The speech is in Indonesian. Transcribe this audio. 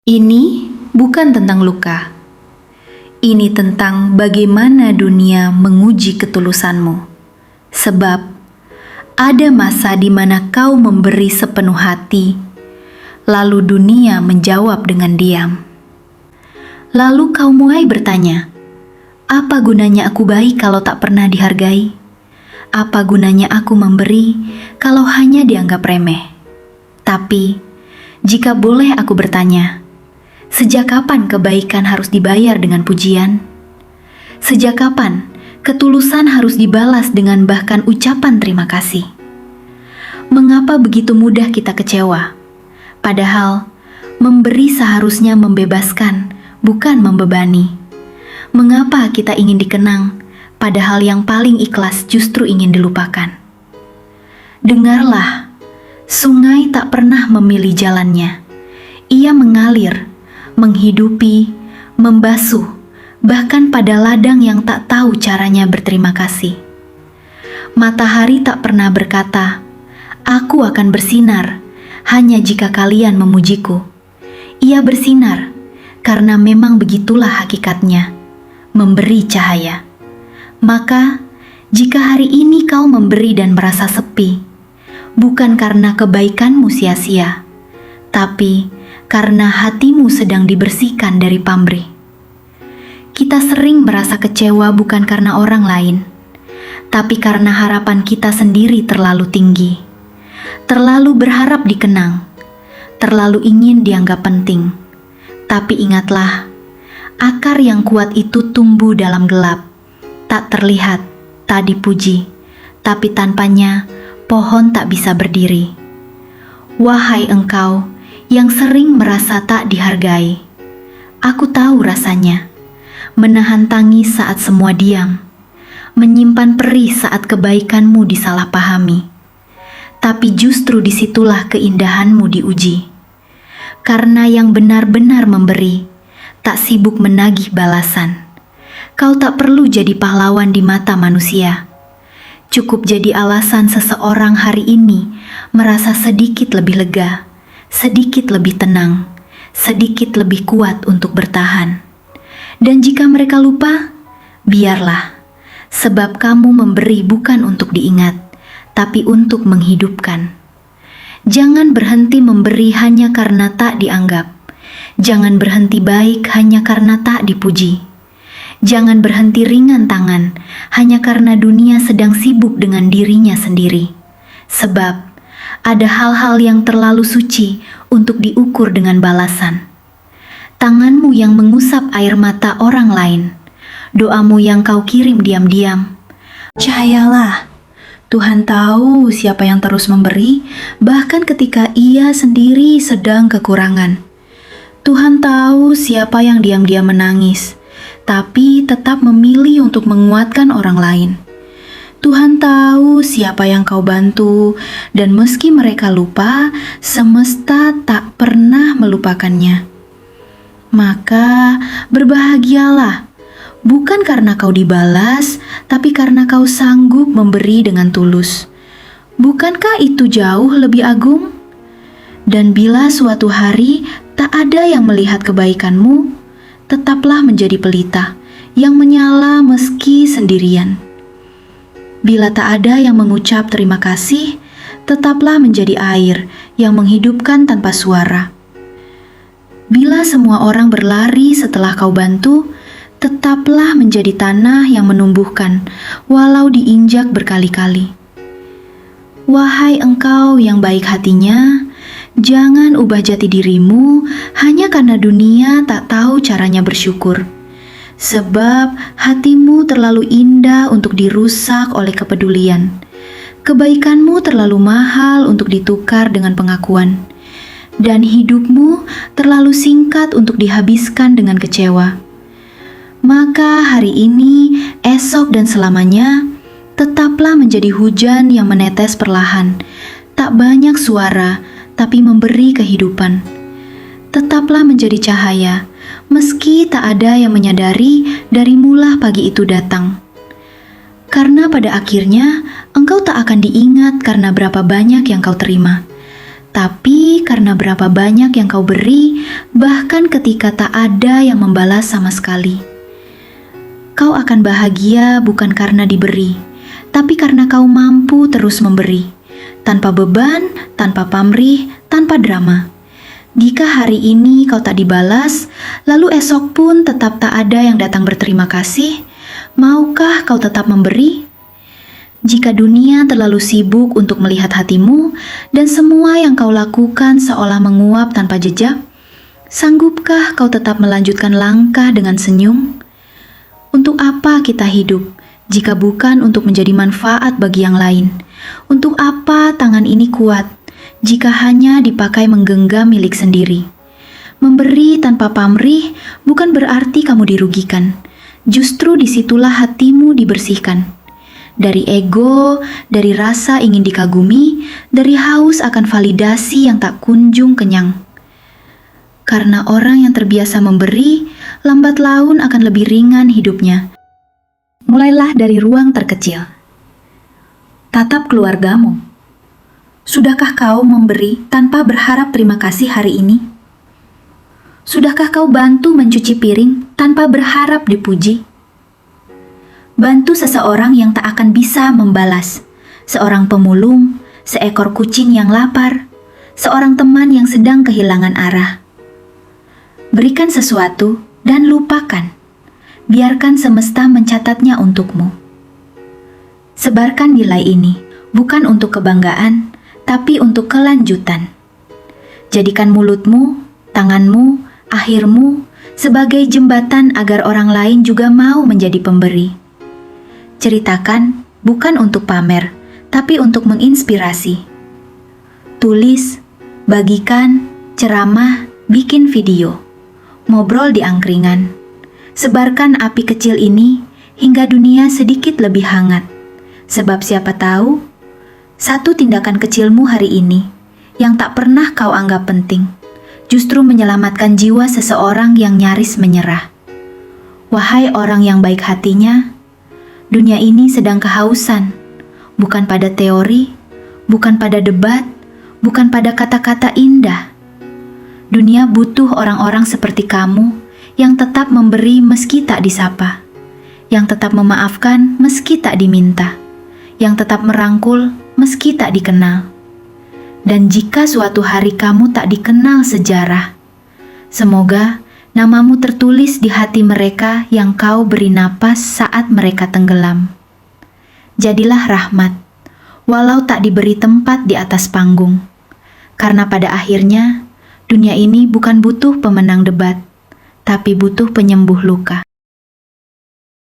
Ini bukan tentang luka. Ini tentang bagaimana dunia menguji ketulusanmu. Sebab ada masa di mana kau memberi sepenuh hati, lalu dunia menjawab dengan diam. Lalu kau mulai bertanya, apa gunanya aku baik kalau tak pernah dihargai? Apa gunanya aku memberi kalau hanya dianggap remeh? Tapi, jika boleh aku bertanya, sejak kapan kebaikan harus dibayar dengan pujian? Sejak kapan ketulusan harus dibalas dengan bahkan ucapan terima kasih? Mengapa begitu mudah kita kecewa? Padahal memberi seharusnya membebaskan, bukan membebani. Mengapa kita ingin dikenang, padahal yang paling ikhlas justru ingin dilupakan? Dengarlah, sungai tak pernah memilih jalannya. Ia mengalir, menghidupi, membasuh, bahkan pada ladang yang tak tahu caranya berterima kasih. Matahari tak pernah berkata, "Aku akan bersinar hanya jika kalian memujiku." Ia bersinar karena memang begitulah hakikatnya, memberi cahaya. Maka, jika hari ini kau memberi dan merasa sepi, bukan karena kebaikanmu sia-sia, tapi karena hatimu sedang dibersihkan dari pamrih. Kita sering merasa kecewa bukan karena orang lain, tapi karena harapan kita sendiri terlalu tinggi, terlalu berharap dikenang, terlalu ingin dianggap penting. Tapi ingatlah, akar yang kuat itu tumbuh dalam gelap, tak terlihat, tak dipuji, tapi tanpanya pohon tak bisa berdiri. Wahai engkau yang sering merasa tak dihargai, aku tahu rasanya menahan tangis saat semua diam, menyimpan perih saat kebaikanmu disalahpahami. Tapi justru disitulah keindahanmu diuji, karena yang benar-benar memberi tak sibuk menagih balasan. Kau tak perlu jadi pahlawan di mata manusia. Cukup jadi alasan seseorang hari ini merasa sedikit lebih lega, sedikit lebih tenang, sedikit lebih kuat untuk bertahan. Dan jika mereka lupa, biarlah, sebab kamu memberi bukan untuk diingat, tapi untuk menghidupkan. Jangan berhenti memberi hanya karena tak dianggap. Jangan berhenti baik hanya karena tak dipuji. Jangan berhenti ringan tangan hanya karena dunia sedang sibuk dengan dirinya sendiri. Sebab ada hal-hal yang terlalu suci untuk diukur dengan balasan. Tanganmu yang mengusap air mata orang lain, doamu yang kau kirim diam-diam. Percayalah, Tuhan tahu siapa yang terus memberi, bahkan ketika ia sendiri sedang kekurangan. Tuhan tahu siapa yang diam-diam menangis, tapi tetap memilih untuk menguatkan orang lain. Tuhan tahu siapa yang kau bantu, dan meski mereka lupa, semesta tak pernah melupakannya. Maka berbahagialah, bukan karena kau dibalas, tapi karena kau sanggup memberi dengan tulus. Bukankah itu jauh lebih agung? Dan bila suatu hari tak ada yang melihat kebaikanmu, tetaplah menjadi pelita yang menyala meski sendirian. Bila tak ada yang mengucap terima kasih, tetaplah menjadi air yang menghidupkan tanpa suara. Bila semua orang berlari setelah kau bantu, tetaplah menjadi tanah yang menumbuhkan walau diinjak berkali-kali. Wahai engkau yang baik hatinya, jangan ubah jati dirimu hanya karena dunia tak tahu caranya bersyukur. Sebab hatimu terlalu indah untuk dirusak oleh kepedulian. Kebaikanmu terlalu mahal untuk ditukar dengan pengakuan. Dan hidupmu terlalu singkat untuk dihabiskan dengan kecewa. Maka hari ini, esok dan selamanya, tetaplah menjadi hujan yang menetes perlahan. Tak banyak suara, tapi memberi kehidupan. Tetaplah menjadi cahaya, meski tak ada yang menyadari dari mula pagi itu datang. Karena pada akhirnya engkau tak akan diingat karena berapa banyak yang kau terima, tapi karena berapa banyak yang kau beri, bahkan ketika tak ada yang membalas sama sekali. Kau akan bahagia bukan karena diberi, tapi karena kau mampu terus memberi, tanpa beban, tanpa pamrih, tanpa drama. Jika hari ini kau tak dibalas, lalu esok pun tetap tak ada yang datang berterima kasih, maukah kau tetap memberi? Jika dunia terlalu sibuk untuk melihat hatimu dan semua yang kau lakukan seolah menguap tanpa jejak, sanggupkah kau tetap melanjutkan langkah dengan senyum? Untuk apa kita hidup jika bukan untuk menjadi manfaat bagi yang lain? Untuk apa tangan ini kuat jika hanya dipakai menggenggam milik sendiri? Memberi tanpa pamrih bukan berarti kamu dirugikan. Justru disitulah hatimu dibersihkan. Dari ego, dari rasa ingin dikagumi, dari haus akan validasi yang tak kunjung kenyang. Karena orang yang terbiasa memberi, lambat laun akan lebih ringan hidupnya. Mulailah dari ruang terkecil. Tatap keluargamu. Sudahkah kau memberi tanpa berharap terima kasih hari ini? Sudahkah kau bantu mencuci piring tanpa berharap dipuji? Bantu seseorang yang tak akan bisa membalas, seorang pemulung, seekor kucing yang lapar, seorang teman yang sedang kehilangan arah. Berikan sesuatu dan lupakan. Biarkan semesta mencatatnya untukmu. Sebarkan nilai ini, bukan untuk kebanggaan, tapi untuk kelanjutan. Jadikan mulutmu, tanganmu, akhirmu sebagai jembatan agar orang lain juga mau menjadi pemberi. Ceritakan bukan untuk pamer, tapi untuk menginspirasi. Tulis, bagikan, ceramah, bikin video, ngobrol di angkringan. Sebarkan api kecil ini hingga dunia sedikit lebih hangat. Sebab siapa tahu, satu tindakan kecilmu hari ini yang tak pernah kau anggap penting, justru menyelamatkan jiwa seseorang yang nyaris menyerah. Wahai orang yang baik hatinya, dunia ini sedang kehausan, bukan pada teori, bukan pada debat, bukan pada kata-kata indah. Dunia butuh orang-orang seperti kamu yang tetap memberi meski tak disapa, yang tetap memaafkan meski tak diminta, yang tetap merangkul meski tak dikenal. Dan jika suatu hari kamu tak dikenal sejarah, semoga namamu tertulis di hati mereka yang kau beri napas saat mereka tenggelam. Jadilah rahmat, walau tak diberi tempat di atas panggung. Karena pada akhirnya, dunia ini bukan butuh pemenang debat, tapi butuh penyembuh luka.